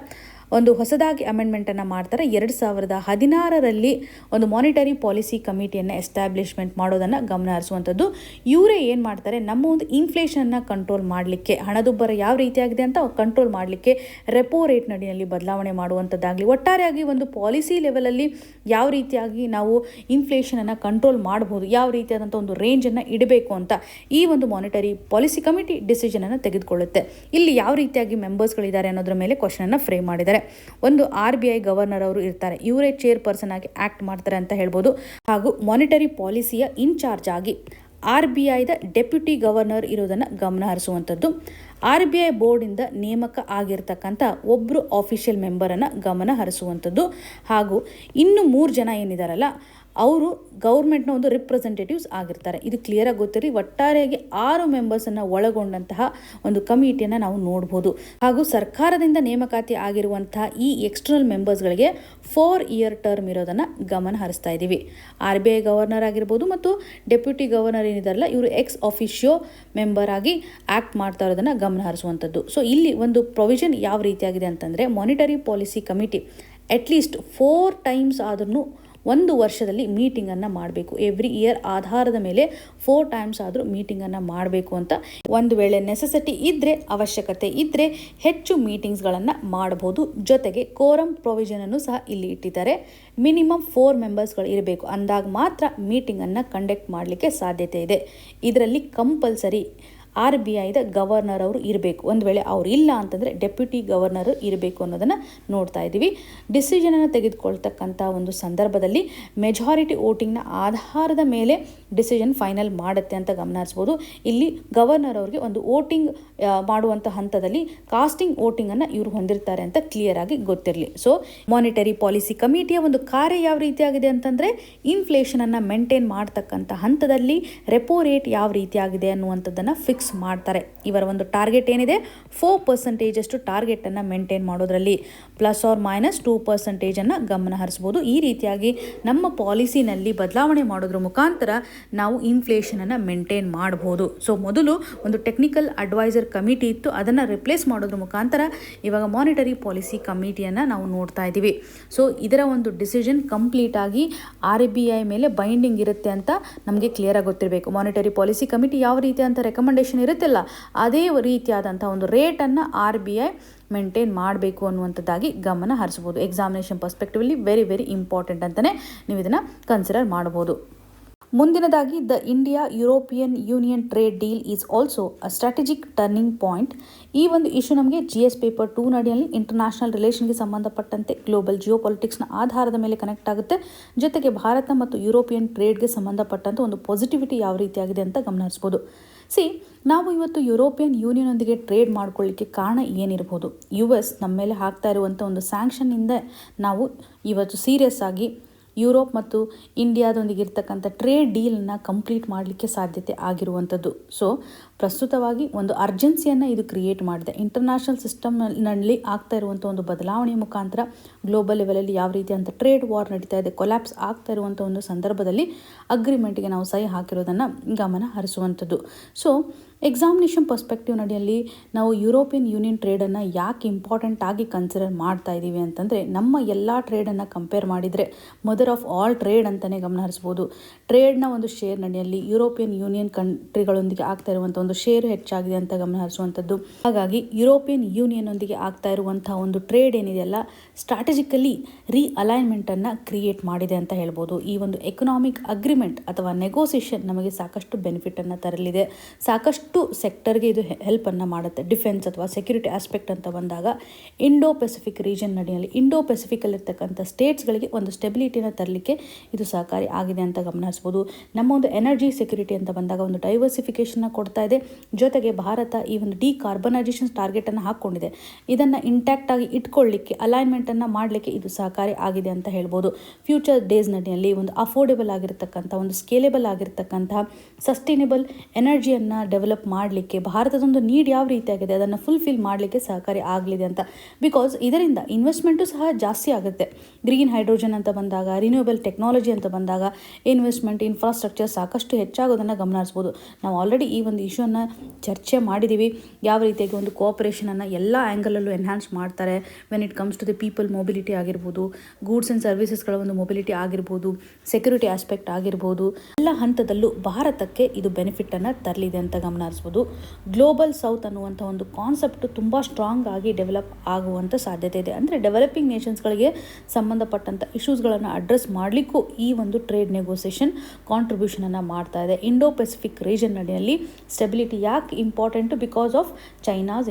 ಒಂದು ಹೊಸದಾಗಿ ಅಮೆಂಡ್ಮೆಂಟನ್ನು ಮಾಡ್ತಾರೆ. 2016ರಲ್ಲಿ ಒಂದು ಮಾನಿಟರಿ ಪಾಲಿಸಿ ಕಮಿಟಿಯನ್ನು ಎಸ್ಟಾಬ್ಲಿಷ್ಮೆಂಟ್ ಮಾಡೋದನ್ನು ಗಮನ ಹರಿಸುವಂಥದ್ದು. ಇವರೇ ಏನು ಮಾಡ್ತಾರೆ, ನಮ್ಮ ಒಂದು ಇನ್ಫ್ಲೇಷನ್ನ ಕಂಟ್ರೋಲ್ ಮಾಡಲಿಕ್ಕೆ, ಹಣದುಬ್ಬರ ಯಾವ ರೀತಿಯಾಗಿದೆ ಅಂತ ಕಂಟ್ರೋಲ್ ಮಾಡಲಿಕ್ಕೆ ರೆಪೋ ರೇಟ್ ನಡಿನಲ್ಲಿ ಬದಲಾವಣೆ ಮಾಡುವಂಥದ್ದಾಗಲಿ, ಒಟ್ಟಾರೆಯಾಗಿ ಒಂದು ಪಾಲಿಸಿ ಲೆವೆಲಲ್ಲಿ ಯಾವ ರೀತಿಯಾಗಿ ನಾವು ಇನ್ಫ್ಲೇಷನನ್ನು ಕಂಟ್ರೋಲ್ ಮಾಡ್ಬೋದು, ಯಾವ ರೀತಿಯಾದಂಥ ಒಂದು ರೇಂಜನ್ನು ಇಡಬೇಕು ಅಂತ ಈ ಒಂದು ಮಾನಿಟರಿ ಪಾಲಿಸಿ ಕಮಿಟಿ ಡಿಸಿಷನನ್ನು ತೆಗೆದುಕೊಳ್ಳುತ್ತೆ. ಇಲ್ಲಿ ಯಾವ ರೀತಿಯಾಗಿ ಮೆಂಬರ್ಸ್ಗಳಿದ್ದಾರೆ ಅನ್ನೋದ್ರ ಮೇಲೆ ಕ್ವಶನನ್ನು ಫ್ರೇಮ್ ಮಾಡಿದ್ದಾರೆ. ಒಂದು RBI ಗವರ್ನರ್ ಅವರು ಇರ್ತಾರೆ, ಇವರೇ ಚೇರ್ಪರ್ಸನ್ ಆಗಿ ಆಕ್ಟ್ ಮಾಡ್ತಾರೆ ಅಂತ ಹೇಳ್ಬೋದು. ಹಾಗೂ ಮಾನಿಟರಿ ಪಾಲಿಸಿಯ ಇನ್ಚಾರ್ಜ್ ಆಗಿ RBIದ ಡೆಪ್ಯೂಟಿ ಗವರ್ನರ್ ಇರೋದನ್ನು ಗಮನ ಹರಿಸುವಂಥದ್ದು. RBI ಬೋರ್ಡಿಂದ ನೇಮಕ ಆಗಿರ್ತಕ್ಕಂಥ ಒಬ್ಬರು ಆಫಿಷಿಯಲ್ ಮೆಂಬರನ್ನು ಗಮನ ಹರಿಸುವಂಥದ್ದು. ಹಾಗೂ ಇನ್ನು 3 ಜನ ಏನಿದಾರಲ್ಲ ಅವರು ಗೌರ್ಮೆಂಟ್ನ ಒಂದು ರಿಪ್ರೆಸೆಂಟೇಟಿವ್ಸ್ ಆಗಿರ್ತಾರೆ. ಇದು ಕ್ಲಿಯರಾಗಿ ಗೊತ್ತಿರಲಿ. ಒಟ್ಟಾರೆಯಾಗಿ 6 ಮೆಂಬರ್ಸನ್ನು ಒಳಗೊಂಡಂತಹ ಒಂದು ಕಮಿಟಿಯನ್ನು ನಾವು ನೋಡ್ಬೋದು. ಹಾಗೂ ಸರ್ಕಾರದಿಂದ ನೇಮಕಾತಿ ಆಗಿರುವಂತಹ ಈ ಎಕ್ಸ್ಟರ್ನಲ್ ಮೆಂಬರ್ಸ್ಗಳಿಗೆ 4 ಇಯರ್ ಟರ್ಮ್ ಇರೋದನ್ನು ಗಮನ ಹರಿಸ್ತಾ ಇದ್ದೀವಿ. RBI ಗವರ್ನರ್ ಆಗಿರ್ಬೋದು ಮತ್ತು ಡೆಪ್ಯೂಟಿ ಗವರ್ನರ್ ಏನಿದಾರಲ್ಲ ಇವರು ಎಕ್ಸ್ ಆಫಿಷಿಯೋ ಮೆಂಬರ್ ಆಗಿ ಆ್ಯಕ್ಟ್ ಮಾಡ್ತಾ ಇರೋದನ್ನು ಗಮನ ಹರಿಸುವಂಥದ್ದು. ಇಲ್ಲಿ ಒಂದು ಪ್ರೊವಿಷನ್ ಯಾವ ರೀತಿಯಾಗಿದೆ ಅಂತಂದರೆ monetary policy committee at least 4 times ಆದ್ರೂ ಒಂದು ವರ್ಷದಲ್ಲಿ ಮೀಟಿಂಗನ್ನು ಮಾಡಬೇಕು. ಎವ್ರಿ ಇಯರ್ ಆಧಾರದ ಮೇಲೆ 4 ಟೈಮ್ಸ್ ಆದರೂ ಮೀಟಿಂಗನ್ನು ಮಾಡಬೇಕು ಅಂತ. ಒಂದು ವೇಳೆ ನೆಸೆಸಿಟಿ ಇದ್ದರೆ, ಅವಶ್ಯಕತೆ ಇದ್ದರೆ ಹೆಚ್ಚು ಮೀಟಿಂಗ್ಸ್ಗಳನ್ನು ಮಾಡಬಹುದು. ಜೊತೆಗೆ ಕೋರಮ್ ಪ್ರೊವಿಷನನ್ನು ಸಹ ಇಲ್ಲಿ ಇಟ್ಟಿದ್ದಾರೆ. ಮಿನಿಮಮ್ 4 ಮೆಂಬರ್ಸ್ಗಳು ಇರಬೇಕು, ಅಂದಾಗ ಮಾತ್ರ ಮೀಟಿಂಗನ್ನು ಕಂಡಕ್ಟ್ ಮಾಡಲಿಕ್ಕೆ ಸಾಧ್ಯತೆ ಇದೆ. ಇದರಲ್ಲಿ ಕಂಪಲ್ಸರಿ RBIದ ಗವರ್ನರ್ ಅವರು ಇರಬೇಕು. ಒಂದು ವೇಳೆ ಅವ್ರು ಇಲ್ಲ ಅಂತಂದರೆ ಡೆಪ್ಯೂಟಿ ಗವರ್ನರ್ ಇರಬೇಕು ಅನ್ನೋದನ್ನು ನೋಡ್ತಾ ಇದ್ದೀವಿ. ಡಿಸಿಷನನ್ನು ತೆಗೆದುಕೊಳ್ತಕ್ಕಂಥ ಒಂದು ಸಂದರ್ಭದಲ್ಲಿ ಮೆಜಾರಿಟಿ ವೋಟಿಂಗ್ನ ಆಧಾರದ ಮೇಲೆ ಡಿಸಿಷನ್ ಫೈನಲ್ ಮಾಡುತ್ತೆ ಅಂತ ಗಮನ ಹರಿಸ್ಬೋದು. ಇಲ್ಲಿ ಗವರ್ನರ್ ಅವ್ರಿಗೆ ಒಂದು ವೋಟಿಂಗ್ ಮಾಡುವಂಥ ಹಂತದಲ್ಲಿ ಕಾಸ್ಟಿಂಗ್ ವೋಟಿಂಗನ್ನು ಇವರು ಹೊಂದಿರ್ತಾರೆ ಅಂತ ಕ್ಲಿಯರ್ ಆಗಿ ಗೊತ್ತಿರಲಿ. ಸೊ ಮಾನಿಟರಿ ಪಾಲಿಸಿ ಕಮಿಟಿಯ ಒಂದು ಕಾರ್ಯ ಯಾವ ರೀತಿಯಾಗಿದೆ ಅಂತಂದರೆ, ಇನ್ಫ್ಲೇಷನನ್ನು ಮೇಂಟೈನ್ ಮಾಡ್ತಕ್ಕಂಥ ಹಂತದಲ್ಲಿ ರೆಪೋ ರೇಟ್ ಯಾವ ರೀತಿಯಾಗಿದೆ ಅನ್ನುವಂಥದ್ದನ್ನು ಫಿಕ್ಸ್ ಮಾಡ್ತಾರೆ. ಇವರ ಒಂದು ಟಾರ್ಗೆಟ್ ಏನಿದೆ 4% ಅಷ್ಟು ಟಾರ್ಗೆಟನ್ನು ಮೇಂಟೈನ್ ಮಾಡೋದ್ರಲ್ಲಿ ±2% ಗಮನ ಹರಿಸ್ಬೋದು. ಈ ರೀತಿಯಾಗಿ ನಮ್ಮ ಪಾಲಿಸಿನಲ್ಲಿ ಬದಲಾವಣೆ ಮಾಡೋದ್ರ ಮುಖಾಂತರ ನಾವು ಇನ್ಫ್ಲೇಷನನ್ನು ಮೇಂಟೈನ್ ಮಾಡಬಹುದು. ಸೊ ಮೊದಲು ಒಂದು ಟೆಕ್ನಿಕಲ್ ಅಡ್ವೈಸರ್ ಕಮಿಟಿ ಇತ್ತು, ಅದನ್ನು ರಿಪ್ಲೇಸ್ ಮಾಡೋದ್ರ ಮುಖಾಂತರ ಇವಾಗ ಮಾನಿಟರಿ ಪಾಲಿಸಿ ಕಮಿಟಿಯನ್ನು ನಾವು ನೋಡ್ತಾ ಇದ್ದೀವಿ. ಸೊ ಇದರ ಒಂದು ಡಿಸಿಷನ್ ಕಂಪ್ಲೀಟ್ ಆಗಿ RBI ಮೇಲೆ ಬೈಂಡಿಂಗ್ ಇರುತ್ತೆ ಅಂತ ನಮಗೆ ಕ್ಲಿಯರ್ ಆಗಿ ಗೊತ್ತಿರಬೇಕು. ಮಾನಿಟರಿ ಪಾಲಿಸಿ ಕಮಿಟಿ ಯಾವ ರೀತಿ ಅಂತ ರೆಕಮೆಂಡೇಶನ್ ಇರುತ್ತಲ್ಲ, ಅದೇ ರೀತಿಯಾದಂಥ ಒಂದು ರೇಟನ್ನು RBI ಮೇಂಟೈನ್ ಮಾಡಬೇಕು ಅನ್ನುವಂಥದ್ದಾಗಿ ಗಮನ ಹರಿಸ್ಬೋದು. ಎಕ್ಸಾಮಿನೇಷನ್ ಪರ್ಸ್ಪೆಕ್ಟಿವಲ್ಲಿ ವೆರಿ ವೆರಿ ಇಂಪಾರ್ಟೆಂಟ್ ಅಂತಲೇ ನೀವು ಇದನ್ನು ಕನ್ಸಿಡರ್ ಮಾಡ್ಬೋದು. ಮುಂದಿನದಾಗಿ the India European Union trade deal is also a strategic turning point. ಈ ಒಂದು ಇಶ್ಯೂ ನಮಗೆ GS ಪೇಪರ್ 2 ನಡಿಯಲ್ಲಿ ಇಂಟರ್ನ್ಯಾಷನಲ್ ರಿಲೇಷನ್ಗೆ ಸಂಬಂಧಪಟ್ಟಂತೆ ಗ್ಲೋಬಲ್ ಜಿಯೋ ಪಾಲಿಟಿಕ್ಸ್ನ ಆಧಾರದ ಮೇಲೆ ಕನೆಕ್ಟ್ ಆಗುತ್ತೆ. ಜೊತೆಗೆ ಭಾರತ ಮತ್ತು ಯುರೋಪಿಯನ್ ಟ್ರೇಡ್ಗೆ ಸಂಬಂಧಪಟ್ಟಂತೆ ಒಂದು ಪಾಸಿಟಿವಿಟಿ ಯಾವ ರೀತಿಯಾಗಿದೆ ಅಂತ ಗಮನ ಹರಿಸ್ಬೋದು. ನಾವು ಇವತ್ತು ಯುರೋಪಿಯನ್ ಯೂನಿಯನ್ನೊಂದಿಗೆ ಟ್ರೇಡ್ ಮಾಡ್ಕೊಳ್ಳಿಕ್ಕೆ ಕಾರಣ ಏನಿರ್ಬೋದು? US ನಮ್ಮ ಮೇಲೆ ಹಾಕ್ತಾ ಇರುವಂಥ ಒಂದು ಸ್ಯಾಂಕ್ಷನ್ನಿಂದ ನಾವು ಇವತ್ತು ಸೀರಿಯಸ್ ಆಗಿ ಯುರೋಪ್ ಮತ್ತು ಇಂಡಿಯಾದೊಂದಿಗೆ ಇರ್ತಕ್ಕಂಥ ಟ್ರೇಡ್ ಡೀಲನ್ನು ಕಂಪ್ಲೀಟ್ ಮಾಡಲಿಕ್ಕೆ ಸಾಧ್ಯತೆ ಆಗಿರುವಂಥದ್ದು. ಸೊ ಪ್ರಸ್ತುತವಾಗಿ ಒಂದು ಅರ್ಜೆನ್ಸಿಯನ್ನು ಇದು ಕ್ರಿಯೇಟ್ ಮಾಡಿದೆ. ಇಂಟರ್ನ್ಯಾಷನಲ್ ಸಿಸ್ಟಮ್ನಲ್ಲಿ ಆಗ್ತಾ ಇರುವಂಥ ಒಂದು ಬದಲಾವಣೆಯ ಮುಖಾಂತರ ಗ್ಲೋಬಲ್ ಲೆವೆಲಲ್ಲಿ ಯಾವ ರೀತಿ ಅಂತ ಟ್ರೇಡ್ ವಾರ್ ನಡೀತಾ ಇದೆ, ಕೊಲ್ಯಾಪ್ಸ್ ಆಗ್ತಾ ಇರುವಂಥ ಒಂದು ಸಂದರ್ಭದಲ್ಲಿ ಅಗ್ರಿಮೆಂಟ್ಗೆ ನಾವು ಸಹಿ ಹಾಕಿರೋದನ್ನು ಗಮನ ಹರಿಸುವಂಥದ್ದು. ಸೊ ಎಕ್ಸಾಮಿನೇಷನ್ ಪರ್ಸ್ಪೆಕ್ಟಿವ್ ನಡಿಯಲ್ಲಿ ನಾವು ಯುರೋಪಿಯನ್ ಯೂನಿಯನ್ ಟ್ರೇಡನ್ನು ಯಾಕೆ ಇಂಪಾರ್ಟೆಂಟ್ ಆಗಿ ಕನ್ಸಿಡರ್ ಮಾಡ್ತಾ ಇದ್ದೀವಿ ಅಂತಂದರೆ, ನಮ್ಮ ಎಲ್ಲ ಟ್ರೇಡನ್ನು ಕಂಪೇರ್ ಮಾಡಿದರೆ ಮದರ್ ಆಫ್ ಆಲ್ ಟ್ರೇಡ್ ಅಂತಲೇ ಗಮನ ಹರಿಸ್ಬೋದು. ಟ್ರೇಡ್ನ ಒಂದು ಶೇರ್ ನಡಿಯಲ್ಲಿ ಯುರೋಪಿಯನ್ ಯೂನಿಯನ್ ಕಂಟ್ರಿಗಳೊಂದಿಗೆ ಆಗ್ತಾ ಇರುವಂಥ ಒಂದು ಶೇರ್ ಹೆಚ್ಚಾಗಿದೆ ಅಂತ ಗಮನ ಹರಿಸುವಂಥದ್ದು. ಹಾಗಾಗಿ ಯುರೋಪಿಯನ್ ಯೂನಿಯನ್ನೊಂದಿಗೆ ಆಗ್ತಾ ಇರುವಂಥ ಒಂದು ಟ್ರೇಡ್ ಏನಿದೆಯಲ್ಲ, ಸ್ಟ್ರಾಟಜಿಕಲಿ ರೀಅಲೈನ್ಮೆಂಟನ್ನು ಕ್ರಿಯೇಟ್ ಮಾಡಿದೆ ಅಂತ ಹೇಳ್ಬೋದು. ಈ ಒಂದು ಎಕನಾಮಿಕ್ ಅಗ್ರಿಮೆಂಟ್ ಅಥವಾ ನೆಗೋಸಿಯೇಷನ್ ನಮಗೆ ಸಾಕಷ್ಟು ಬೆನಿಫಿಟನ್ನು ತರಲಿದೆ. ಸಾಕಷ್ಟು ಸೆಕ್ಟರ್ಗೆ ಇದು ಹೆಲ್ಪನ್ನು ಮಾಡುತ್ತೆ. ಡಿಫೆನ್ಸ್ ಅಥವಾ ಸೆಕ್ಯೂರಿಟಿ ಆಸ್ಪೆಕ್ಟ್ ಅಂತ ಬಂದಾಗ ಇಂಡೋ ಪೆಸಿಫಿಕ್ ರೀಜನ್ ನಡಿಯಲ್ಲಿ ಇಂಡೋ ಪೆಸಿಫಿಕಲ್ಲಿರ್ತಕ್ಕಂಥ ಸ್ಟೇಟ್ಸ್ಗಳಿಗೆ ಒಂದು ಸ್ಟೆಬಿಲಿಟಿನ ತರಲಿಕ್ಕೆ ಇದು ಸಹಕಾರಿ ಆಗಿದೆ ಅಂತ ಗಮನ ಹರಿಸ್ಬೋದು. ನಮ್ಮ ಒಂದು ಎನರ್ಜಿ ಸೆಕ್ಯೂರಿಟಿ ಅಂತ ಬಂದಾಗ ಒಂದು ಡೈವರ್ಸಿಫಿಕೇಷನ್ನ ಕೊಡ್ತಾ ಇದೆ. ಜೊತೆಗೆ ಭಾರತ ಈ ಒಂದು ಡಿಕಾರ್ಬನೈಸೇಷನ್ ಟಾರ್ಗೆಟನ್ನು ಹಾಕ್ಕೊಂಡಿದೆ. ಇದನ್ನು ಇಂಟ್ಯಾಕ್ಟ್ ಆಗಿ ಇಟ್ಕೊಳ್ಳಿಕ್ಕೆ, ಅಲೈನ್ಮೆಂಟನ್ನು ಮಾಡಲಿಕ್ಕೆ ಇದು ಸಹಕಾರಿ ಆಗಿದೆ ಅಂತ ಹೇಳ್ಬೋದು. ಫ್ಯೂಚರ್ ಡೇಸ್ ನಡಿಯಲ್ಲಿ ಒಂದು ಅಫೋರ್ಡೆಬಲ್ ಆಗಿರ್ತಕ್ಕಂಥ, ಒಂದು ಸ್ಕೇಲೆಬಲ್ ಆಗಿರ್ತಕ್ಕಂಥ ಸಸ್ಟೈನೇಬಲ್ ಎನರ್ಜಿಯನ್ನು ಡೆವಲಪ್ ಮಾಡಲಿಕ್ಕೆ ಭಾರತದೊಂದು ನೀಡ್ ಯಾವ ರೀತಿಯಾಗಿದೆ ಅದನ್ನು ಫುಲ್ಫಿಲ್ ಮಾಡಲಿಕ್ಕೆ ಸಹಕಾರಿ ಆಗಲಿದೆ ಅಂತ. ಬಿಕಾಸ್ ಇದರಿಂದ ಇನ್ವೆಸ್ಟ್ಮೆಂಟು ಸಹ ಜಾಸ್ತಿ ಆಗುತ್ತೆ. ಗ್ರೀನ್ ಹೈಡ್ರೋಜನ್ ಅಂತ ಬಂದಾಗ, ರಿನ್ಯೂಯಬಲ್ ಟೆಕ್ನಾಲಜಿ ಅಂತ ಬಂದಾಗ ಇನ್ವೆಸ್ಟ್ಮೆಂಟ್, ಇನ್ಫ್ರಾಸ್ಟ್ರಕ್ಚರ್ ಸಾಕಷ್ಟು ಹೆಚ್ಚಾಗೋದನ್ನು ಗಮನ ಹರಿಸ್ಬೋದು. ನಾವು ಆಲ್ರೆಡಿ ಈ ಒಂದು ಇಶ್ಯೂನ ಚರ್ಚೆ ಮಾಡಿದ್ದೀವಿ. ಯಾವ ರೀತಿಯಾಗಿ ಒಂದು ಕೋಆಪರೇಷನನ್ನು ಎಲ್ಲ ಆ್ಯಂಗಲಲ್ಲೂ ಎನ್ಹಾನ್ಸ್ ಮಾಡ್ತಾರೆ. When it comes to the people mobility ಆಗಿರ್ಬೋದು, ಗೂಡ್ಸ್ ಆ್ಯಂಡ್ ಸರ್ವಿಸಸ್ಗಳ ಒಂದು ಮೊಬಿಲಿಟಿ ಆಗಿರ್ಬೋದು, ಸೆಕ್ಯೂರಿಟಿ ಆಸ್ಪೆಕ್ಟ್ ಆಗಿರ್ಬೋದು, ಎಲ್ಲ ಹಂತದಲ್ಲೂ ಭಾರತಕ್ಕೆ ಇದು ಬೆನಿಫಿಟನ್ನು ತರಲಿದೆ ಅಂತ ಗಮನ ಹರಿಸ್ಬೋದು. ಗ್ಲೋಬಲ್ ಸೌತ್ ಅನ್ನುವಂಥ ಒಂದು ಕಾನ್ಸೆಪ್ಟ್ ತುಂಬ ಸ್ಟ್ರಾಂಗ್ ಆಗಿ ಡೆವಲಪ್ ಆಗುವಂಥ ಸಾಧ್ಯತೆ ಇದೆ. ಅಂದರೆ ಡೆವಲಪಿಂಗ್ ನೇಷನ್ಸ್ಗಳಿಗೆ ಸಂಬಂಧಪಟ್ಟಂಥ ಇಶ್ಯೂಸ್ಗಳನ್ನು ಅಡ್ರೆಸ್ ಮಾಡಲಿಕ್ಕೂ ಈ ಒಂದು ಟ್ರೇಡ್ ನೆಗೋಸಿಯೇಷನ್ ಕಾಂಟ್ರಿಬ್ಯೂಷನನ್ನು ಮಾಡ್ತಾ ಇದೆ. ಇಂಡೋ ಪೆಸಿಫಿಕ್ ರೀಜನ್ ನಡಿಯಲ್ಲಿ ಸ್ಟೆಬಿಲಿಟಿ ಯಾಕೆ ಇಂಪಾರ್ಟೆಂಟು? ಬಿಕಾಸ್ ಆಫ್ ಚೈನಾಸ್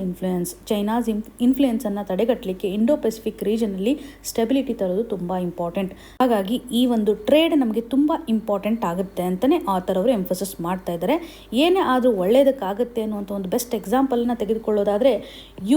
ಇನ್ಫ್ಲೂಯೆನ್ಸನ್ನು ತಡೆಗಟ್ಟಲಿಕ್ಕೆ ಇಂಡೋ ಪೆಸಿಫಿಕ್ ರೀಜನಲ್ಲಿ ಸ್ಟೆಬಿಲಿಟಿ ತರೋದು ತುಂಬ ಇಂಪಾರ್ಟೆಂಟ್. ಹಾಗಾಗಿ ಈ ಒಂದು ಟ್ರೇಡ್ ನಮಗೆ ತುಂಬ ಇಂಪಾರ್ಟೆಂಟ್ ಆಗುತ್ತೆ ಅಂತಲೇ ಆಥರ್ ಅವರು ಎಂಫಸಿಸ್ ಮಾಡ್ತಾ ಇದ್ದಾರೆ. ಏನೇ ಆದರೂ ಒಳ್ಳೆಯದಕ್ಕಾಗುತ್ತೆ ಅನ್ನುವಂಥ ಒಂದು ಬೆಸ್ಟ್ ಎಕ್ಸಾಂಪಲನ್ನು ತೆಗೆದುಕೊಳ್ಳೋದಾದರೆ,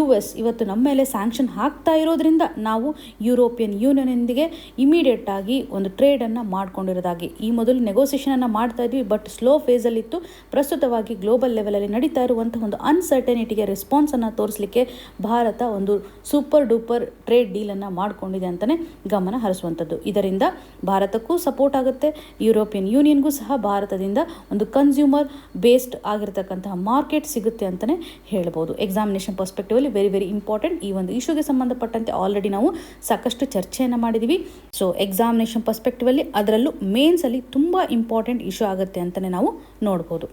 US ಇವತ್ತು ನಮ್ಮ ಮೇಲೆ ಸ್ಯಾಂಕ್ಷನ್ ಹಾಕ್ತಾ ಇರೋದ್ರಿಂದ ನಾವು ಯುರೋಪಿಯನ್ ಯೂನಿಯನ್ನೊಂದಿಗೆ ಇಮಿಡಿಯೇಟ್ ಆಗಿ ಒಂದು ಟ್ರೇಡನ್ನು ಮಾಡ್ಕೊಂಡಿರೋದಾಗಿ. ಈ ಮೊದಲು ನೆಗೋಸಿಯೇಷನನ್ನು ಮಾಡ್ತಾ ಇದ್ವಿ, ಬಟ್ ಸ್ಲೋ ಫೇಸಲ್ಲಿತ್ತು. ಪ್ರಸ್ತುತವಾಗಿ ಗ್ಲೋಬಲ್ ಗ್ಲೋಬಲ್ ಲೆವೆಲಲ್ಲಿ ನಡೀತಾ ಇರುವಂಥ ಒಂದು ಅನ್ಸರ್ಟನಿಟಿಗೆ ರೆಸ್ಪಾನ್ಸನ್ನು ತೋರಿಸಲಿಕ್ಕೆ ಭಾರತ ಒಂದು ಸೂಪರ್ ಡೂಪರ್ ಟ್ರೇಡ್ ಡೀಲನ್ನು ಮಾಡಿಕೊಂಡಿದೆ ಅಂತಲೇ ಗಮನ ಹರಿಸುವಂಥದ್ದು. ಇದರಿಂದ ಭಾರತಕ್ಕೂ ಸಪೋರ್ಟ್ ಆಗುತ್ತೆ, ಯುರೋಪಿಯನ್ ಯೂನಿಯನ್ಗೂ ಸಹ ಭಾರತದಿಂದ ಒಂದು ಕನ್ಸ್ಯೂಮರ್ ಬೇಸ್ಡ್ ಆಗಿರತಕ್ಕಂತಹ ಮಾರ್ಕೆಟ್ ಸಿಗುತ್ತೆ ಅಂತಲೇ ಹೇಳ್ಬೋದು. ಎಕ್ಸಾಮಿನೇಷನ್ ಪರ್ಸ್ಪೆಕ್ಟಿವಲ್ಲಿ ವೆರಿ ವೆರಿ ಇಂಪಾರ್ಟೆಂಟ್. ಈ ಒಂದು ಇಶ್ಯೂಗೆ ಸಂಬಂಧಪಟ್ಟಂತೆ ಆಲ್ರೆಡಿ ನಾವು ಸಾಕಷ್ಟು ಚರ್ಚೆಯನ್ನು ಮಾಡಿದ್ದೀವಿ. ಸೊ ಎಕ್ಸಾಮಿನೇಷನ್ ಪರ್ಸ್ಪೆಕ್ಟಿವಲ್ಲಿ ಅದರಲ್ಲೂ ಮೇನ್ಸಲ್ಲಿ ತುಂಬ ಇಂಪಾರ್ಟೆಂಟ್ ಇಶ್ಯೂ ಆಗುತ್ತೆ ಅಂತಲೇ ನಾವು ನೋಡ್ಬೋದು.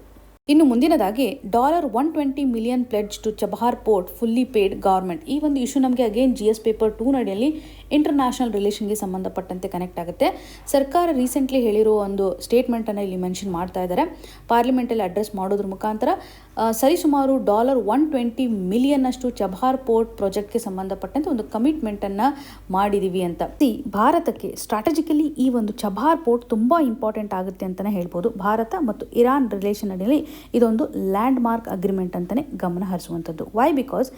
ಇನ್ನು ಮುಂದಿನದಾಗಿ $120 million pledge to Chabahar port fully paid government. ಈ ಒಂದು ಇಶ್ಯೂ ನಮಗೆ ಅಗೇನ್ GS ಪೇಪರ್ 2 ನಡಿಯಲ್ಲಿ ಇಂಟರ್ನ್ಯಾಷನಲ್ ರಿಲೇಷನ್ಗೆ ಸಂಬಂಧಪಟ್ಟಂತೆ ಕನೆಕ್ಟ್ ಆಗುತ್ತೆ. ಸರ್ಕಾರ ರೀಸೆಂಟ್ಲಿ ಹೇಳಿರೋ ಒಂದು ಸ್ಟೇಟ್ಮೆಂಟನ್ನು ಇಲ್ಲಿ ಮೆನ್ಷನ್ ಮಾಡ್ತಾ ಇದ್ದಾರೆ. ಪಾರ್ಲಿಮೆಂಟಲ್ಲಿ ಅಡ್ರೆಸ್ ಮಾಡೋದ್ರ ಮುಖಾಂತರ ಸರಿಸುಮಾರು $120 million ಅಷ್ಟು ಚಬಹಾರ್ ಪೋರ್ಟ್ ಪ್ರಾಜೆಕ್ಟ್ಗೆ ಸಂಬಂಧಪಟ್ಟಂತೆ ಒಂದು ಕಮಿಟ್ಮೆಂಟನ್ನು ಮಾಡಿದ್ದೀವಿ ಅಂತ. ಭಾರತಕ್ಕೆ ಸ್ಟ್ರಾಟಜಿಕಲಿ ಈ ಒಂದು ಚಬಹಾರ್ ಪೋರ್ಟ್ ತುಂಬ ಇಂಪಾರ್ಟೆಂಟ್ ಆಗುತ್ತೆ ಅಂತಲೇ ಹೇಳ್ಬೋದು. ಭಾರತ ಮತ್ತು ಇರಾನ್ ರಿಲೇಷನ್ ಅಡಿಯಲ್ಲಿ ಇದೊಂದು ಲ್ಯಾಂಡ್ ಮಾರ್ಕ್ ಅಗ್ರಿಮೆಂಟ್ ಅಂತಲೇ ಗಮನ ಹರಿಸುವಂಥದ್ದು. ವೈ? ಬಿಕಾಸ್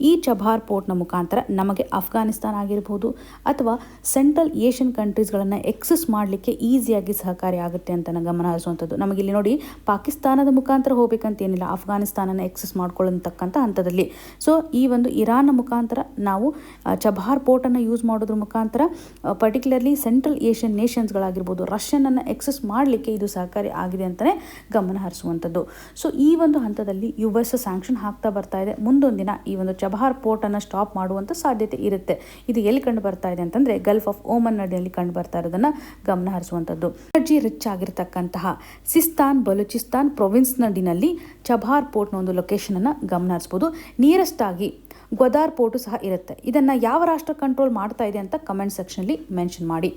ಈ ಚಬಹಾರ್ ಪೋರ್ಟ್ನ ಮುಖಾಂತರ ನಮಗೆ ಅಫ್ಘಾನಿಸ್ತಾನ ಆಗಿರ್ಬೋದು ಅಥವಾ ಸೆಂಟ್ರಲ್ ಏಷ್ಯನ್ ಕಂಟ್ರೀಸ್ಗಳನ್ನು ಎಕ್ಸಸ್ ಮಾಡಲಿಕ್ಕೆ ಈಸಿಯಾಗಿ ಸಹಕಾರಿ ಆಗುತ್ತೆ ಅಂತ ಗಮನ ಹರಿಸುವಂಥದ್ದು. ನಮಗಿಲ್ಲಿ ನೋಡಿ, ಪಾಕಿಸ್ತಾನದ ಮುಖಾಂತರ ಹೋಗ್ಬೇಕಂತ ಏನಿಲ್ಲ, ಅಫ್ಘಾನಿಸ್ತಾನನ ಎಕ್ಸಸ್ ಮಾಡ್ಕೊಳ್ಳತಕ್ಕಂಥ ಹಂತದಲ್ಲಿ. ಸೊ ಈ ಒಂದು ಇರಾನ್ನ ಮುಖಾಂತರ ನಾವು ಚಬಹಾರ್ ಪೋರ್ಟನ್ನು ಯೂಸ್ ಮಾಡೋದ್ರ ಮುಖಾಂತರ ಪರ್ಟಿಕ್ಯುಲರ್ಲಿ ಸೆಂಟ್ರಲ್ ಏಷ್ಯನ್ ನೇಷನ್ಸ್ಗಳಾಗಿರ್ಬೋದು, ರಷ್ಯನನ್ನು ಎಕ್ಸಸ್ ಮಾಡಲಿಕ್ಕೆ ಇದು ಸಹಕಾರಿ ಆಗಿದೆ ಅಂತಲೇ ಗಮನ ಹರಿಸುವಂಥದ್ದು. ಸೊ ಈ ಒಂದು ಹಂತದಲ್ಲಿ US ಸ್ಯಾಂಕ್ಷನ್ ಹಾಕ್ತಾ ಬರ್ತಾ ಇದೆ. ಮುಂದೊಂದು ದಿನ ಈ ಒಂದು ಚಬಹಾರ್ ಪೋರ್ಟನ್ನು ಸ್ಟಾಪ್ ಮಾಡುವಂಥ ಸಾಧ್ಯತೆ ಇರುತ್ತೆ. ಇದು ಎಲ್ಲಿ ಕಂಡು ಬರ್ತಾ ಇದೆ ಅಂತಂದರೆ ಗಲ್ಫ್ ಆಫ್ ಓಮನ್ ನಡಿಯಲ್ಲಿ ಕಂಡು ಬರ್ತಾ ಇರೋದನ್ನು ಗಮನ ಹರಿಸುವಂಥದ್ದು. Energy rich ಆಗಿರತಕ್ಕಂತಹ ಸಿಸ್ತಾನ್ Balochistan province ನಡಿನಲ್ಲಿ Chabahar ಪೋರ್ಟ್ನ ಒಂದು ಲೊಕೇಶನನ್ನು ಗಮನ ಹರಿಸ್ಬೋದು. ನಿಯರೆಸ್ಟ್ ಆಗಿ ಗ್ವದಾರ್ ಪೋರ್ಟು ಸಹ ಇರುತ್ತೆ. ಇದನ್ನು ಯಾವ ರಾಷ್ಟ್ರ ಕಂಟ್ರೋಲ್ ಮಾಡ್ತಾ ಇದೆ ಅಂತ ಕಮೆಂಟ್ ಸೆಕ್ಷನಲ್ಲಿ ಮೆನ್ಷನ್ ಮಾಡಿ.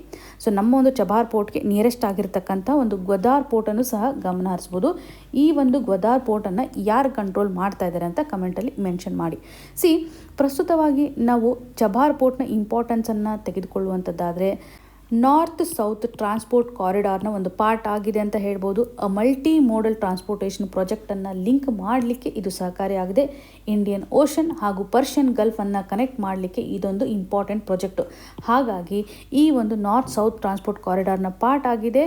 ಸೊ ನಮ್ಮ ಒಂದು ಚಬಹಾರ್ ಪೋರ್ಟ್ಗೆ ನಿಯರೆಸ್ಟ್ ಆಗಿರತಕ್ಕಂಥ ಒಂದು ಗ್ವದಾರ್ ಪೋರ್ಟನ್ನು ಸಹ ಗಮನ ಹರಿಸ್ಬೋದು. ಈ ಒಂದು ಗ್ವದಾರ್ ಪೋರ್ಟನ್ನು ಯಾರು ಕಂಟ್ರೋಲ್ ಮಾಡ್ತಾ ಇದ್ದಾರೆ ಅಂತ ಕಮೆಂಟಲ್ಲಿ ಮೆನ್ಷನ್ ಮಾಡಿ. ಪ್ರಸ್ತುತವಾಗಿ ನಾವು ಚಬಹಾರ್ ಪೋರ್ಟ್ನ ಇಂಪಾರ್ಟೆನ್ಸನ್ನು ತೆಗೆದುಕೊಳ್ಳುವಂಥದ್ದಾದರೆ ನಾರ್ತ್ ಸೌತ್ ಟ್ರಾನ್ಸ್ಪೋರ್ಟ್ ಕಾರಿಡಾರ್ನ ಒಂದು ಪಾರ್ಟ್ ಆಗಿದೆ ಅಂತ ಹೇಳ್ಬೋದು. ಮಲ್ಟಿ ಮೋಡಲ್ ಟ್ರಾನ್ಸ್ಪೋರ್ಟೇಷನ್ ಪ್ರಾಜೆಕ್ಟನ್ನು ಲಿಂಕ್ ಮಾಡಲಿಕ್ಕೆ ಇದು ಸಹಕಾರಿಯಾಗಿದೆ. ಇಂಡಿಯನ್ ಓಷನ್ ಹಾಗೂ ಪರ್ಷಿಯನ್ ಗಲ್ಫನ್ನು ಕನೆಕ್ಟ್ ಮಾಡಲಿಕ್ಕೆ ಇದೊಂದು ಇಂಪಾರ್ಟೆಂಟ್ ಪ್ರಾಜೆಕ್ಟು. ಹಾಗಾಗಿ ಈ ಒಂದು ನಾರ್ತ್ ಸೌತ್ ಟ್ರಾನ್ಸ್ಪೋರ್ಟ್ ಕಾರಿಡಾರ್ನ ಪಾರ್ಟ್ ಆಗಿದೆ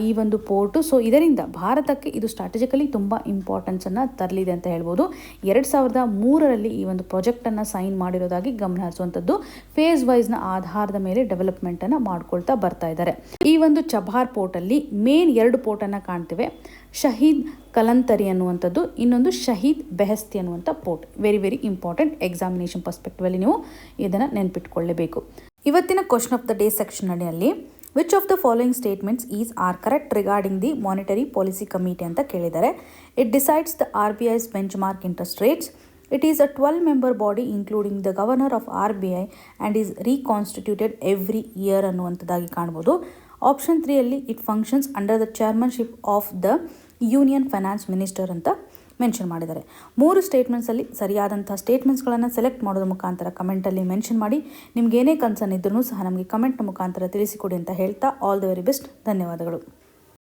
ಈ ಒಂದು ಪೋರ್ಟು. ಸೊ ಇದರಿಂದ ಭಾರತಕ್ಕೆ ಇದು ಸ್ಟ್ರಾಟಜಿಕಲಿ ತುಂಬ ಇಂಪಾರ್ಟೆನ್ಸನ್ನು ತರಲಿದೆ ಅಂತ ಹೇಳ್ಬೋದು. 2003ರಲ್ಲಿ ಈ ಒಂದು ಪ್ರಾಜೆಕ್ಟನ್ನು ಸೈನ್ ಮಾಡಿರೋದಾಗಿ ಗಮನ ಹರಿಸುವಂಥದ್ದು. ಫೇಸ್ ವೈಸ್ನ ಆಧಾರದ ಮೇಲೆ ಡೆವಲಪ್ಮೆಂಟನ್ನು ಮಾಡ್ಕೊಳ್ತಾ ಬರ್ತಾ ಇದ್ದಾರೆ. ಈ ಒಂದು ಚಬಹಾರ್ ಪೋರ್ಟಲ್ಲಿ ಮೇನ್ 2 ಪೋರ್ಟನ್ನು ಕಾಣ್ತೇವೆ. ಶಹೀದ್ ಕಲಂತರಿ ಅನ್ನುವಂಥದ್ದು, ಇನ್ನೊಂದು ಶಹೀದ್ ಬೆಹಸ್ತಿ ಅನ್ನುವಂಥ port. Very very important. Examination ಪರ್ಸ್ಪೆಕ್ಟಿವಲ್ಲಿ ನೀವು ಇದನ್ನು ನೆನ್ಪಿಟ್ಕೊಳ್ಳೇಬೇಕು. ಇವತ್ತಿನ ಕ್ವಶನ್ ಆಫ್ ದ ಡೇ ಸೆಕ್ಷನ್ನಲ್ಲಿ which of the following statements are correct regarding the monetary policy committee ಅಂತ ಕೇಳಿದ್ದಾರೆ. It decides the RBI's benchmark interest rates. It is a 12-member body including the governor of RBI and is reconstituted every year ಅನ್ನುವಂಥದ್ದಾಗಿ ಕಾಣ್ಬೋದು. ಆಪ್ಷನ್ 3ಯಲ್ಲಿ it functions under the chairmanship of the union finance minister ಅಂತ ಮೆನ್ಷನ್ ಮಾಡಿದ್ದಾರೆ. 3 ಸ್ಟೇಟ್ಮೆಂಟ್ಸಲ್ಲಿ ಸರಿಯಾದಂಥ ಸ್ಟೇಟ್ಮೆಂಟ್ಸ್ಗಳನ್ನು ಸೆಲೆಕ್ಟ್ ಮಾಡೋದ್ರ ಮುಖಾಂತರ ಕಮೆಂಟಲ್ಲಿ ಮೆನ್ಷನ್ ಮಾಡಿ. ನಿಮ್ಗೆ ಏನೇ ಕನ್ಸರ್ನ್ ಇದ್ರೂ ಸಹ ನಮಗೆ ಕಮೆಂಟ್ನ ಮುಖಾಂತರ ತಿಳಿಸಿಕೊಡಿ ಅಂತ ಹೇಳ್ತಾ ಆಲ್ ದ ವೆರಿ ಬೆಸ್ಟ್. ಧನ್ಯವಾದಗಳು.